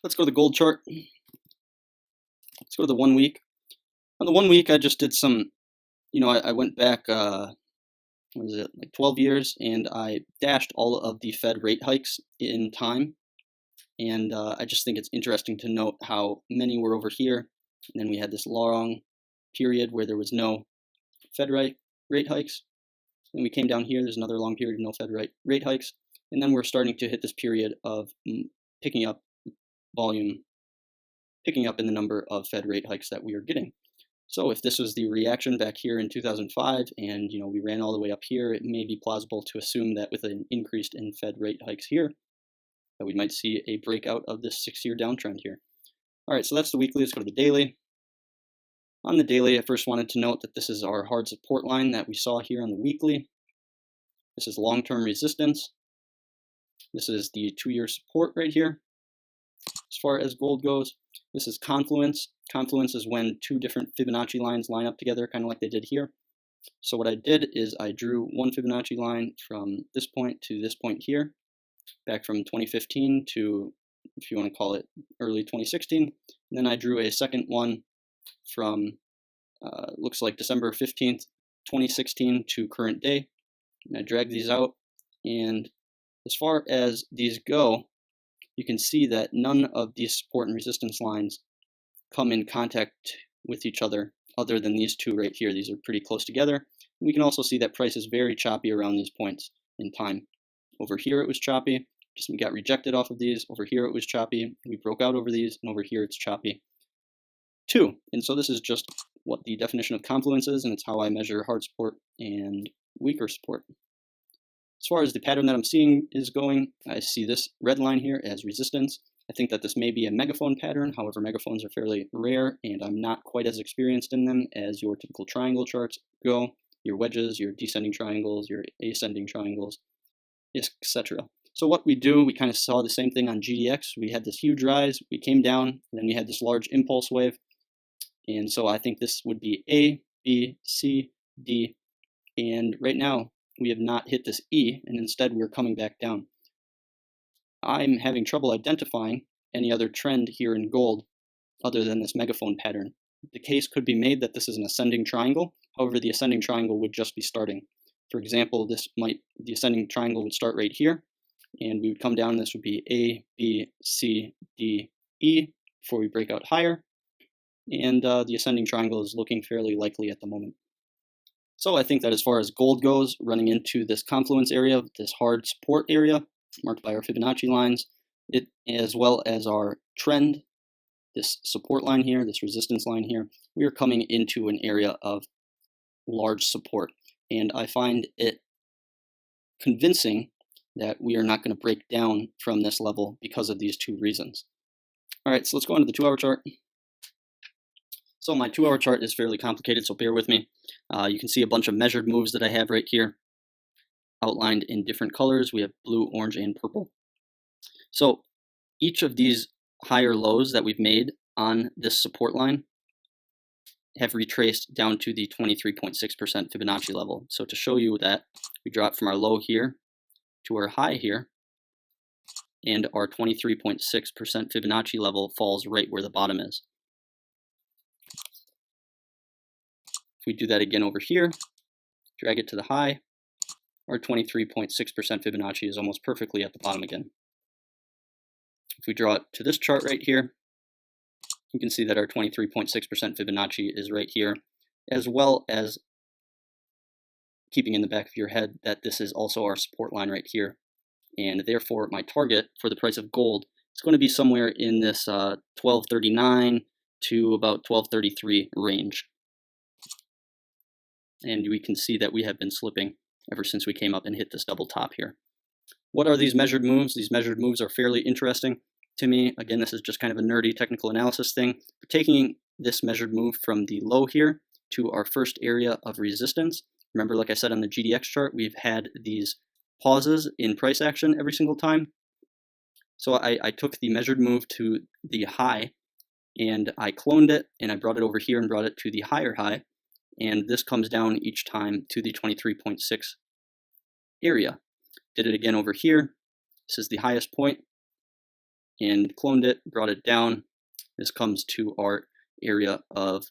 Let's go to the gold chart. Let's go to the 1 week. On the 1 week, I just did some, I went back, what is it, like 12 years, and I dashed all of the Fed rate hikes in time. And I just think it's interesting to note how many were over here, and then we had this long period where there was no Fed rate hikes. Then we came down here, there's another long period of no Fed rate hikes, and then we're starting to hit this period of picking up volume, picking up in the number of Fed rate hikes that we are getting. So if this was the reaction back here in 2005 and we ran all the way up here, it may be plausible to assume that with an increase in Fed rate hikes here, that we might see a breakout of this 6-year downtrend here. All right, so that's the weekly. Let's go to the daily. On the daily, I first wanted to note that this is our hard support line that we saw here on the weekly. This is long-term resistance. This is the 2-year support right here. As far as gold goes, this is confluence. Confluence is when two different Fibonacci lines line up together, kind of like they did here. So what I did is I drew one Fibonacci line from this point to this point here, back from 2015 to, if you want to call it, early 2016. And then I drew a second one from, looks like December 15th, 2016 to current day. And I dragged these out. And as far as these go, you can see that none of these support and resistance lines come in contact with each other than these two right here. These are pretty close together. We can also see that price is very choppy around these points in time. Over here it was choppy, just we got rejected off of these. Over here it was choppy, we broke out over these, and over here it's choppy too. And so this is just what the definition of confluence is, and it's how I measure hard support and weaker support. As far as the pattern that I'm seeing is going, I see this red line here as resistance. I think that this may be a megaphone pattern. However, megaphones are fairly rare, and I'm not quite as experienced in them as your typical triangle charts go, your wedges, your descending triangles, your ascending triangles, etc. So what we do, we kind of saw the same thing on GDX. We had this huge rise, we came down, and then we had this large impulse wave. And so I think this would be A, B, C, D, and right now we have not hit this E, and instead we're coming back down. I'm having trouble identifying any other trend here in gold other than this megaphone pattern. The case could be made that this is an ascending triangle. However, the ascending triangle would just be starting. For example, the ascending triangle would start right here, and we would come down. This would be A, B, C, D, E before we break out higher. And the ascending triangle is looking fairly likely at the moment. So I think that as far as gold goes, running into this confluence area, this hard support area, marked by our Fibonacci lines, as well as our trend, this support line here, this resistance line here, we are coming into an area of large support. And I find it convincing that we are not going to break down from this level because of these two reasons. All right, so let's go into the 2-hour chart. So my 2-hour chart is fairly complicated, so bear with me. You can see a bunch of measured moves that I have right here, outlined in different colors. We have blue, orange, and purple. So each of these higher lows that we've made on this support line have retraced down to the 23.6% Fibonacci level. So to show you that, we drop from our low here to our high here, and our 23.6% Fibonacci level falls right where the bottom is. If we do that again over here, drag it to the high, our 23.6% Fibonacci is almost perfectly at the bottom again. If we draw it to this chart right here, you can see that our 23.6% Fibonacci is right here, as well as keeping in the back of your head that this is also our support line right here. And therefore, my target for the price of gold is going to be somewhere in this 1239 to about 1233 range. And we can see that we have been slipping ever since we came up and hit this double top here. What are these measured moves? These measured moves are fairly interesting to me. Again, this is just kind of a nerdy technical analysis thing. We're taking this measured move from the low here to our first area of resistance. Remember, like I said on the GDX chart, we've had these pauses in price action every single time. So I took the measured move to the high, and I cloned it, and I brought it over here and brought it to the higher high. And this comes down each time to the 23.6 area. Did it again over here. This is the highest point. and cloned it, brought it down. This comes to our area of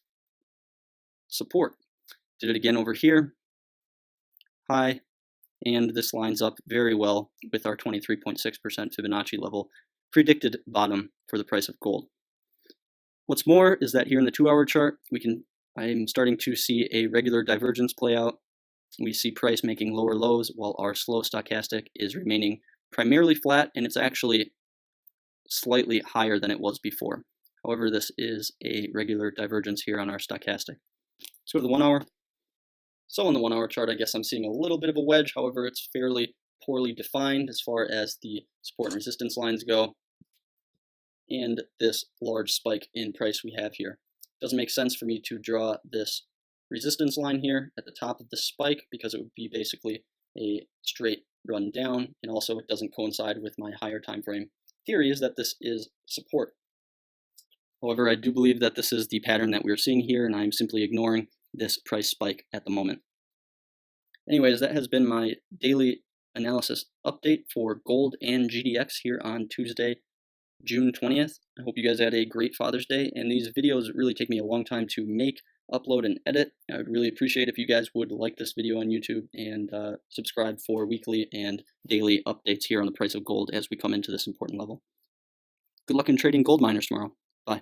support. Did it again over here, high, and this lines up very well with our 23.6% Fibonacci level predicted bottom for the price of gold. What's more is that here in the 2-hour chart, I'm starting to see a regular divergence play out. We see price making lower lows while our slow stochastic is remaining primarily flat, and it's actually slightly higher than it was before. However, this is a regular divergence here on our stochastic. Let's go to the 1 hour. So on the 1 hour chart, I guess I'm seeing a little bit of a wedge. However, it's fairly poorly defined as far as the support and resistance lines go. And this large spike in price we have here. Doesn't make sense for me to draw this resistance line here at the top of the spike because it would be basically a straight run down, and also it doesn't coincide with my higher time frame theory is that this is support. However, I do believe that this is the pattern that we're seeing here, and I'm simply ignoring this price spike at the moment. Anyways, that has been my daily analysis update for gold and GDX here on Tuesday, June 20th. I hope you guys had a great Father's Day, and these videos really take me a long time to make, upload, and edit. I would really appreciate if you guys would like this video on YouTube and subscribe for weekly and daily updates here on the price of gold as we come into this important level. Good luck in trading gold miners tomorrow. Bye.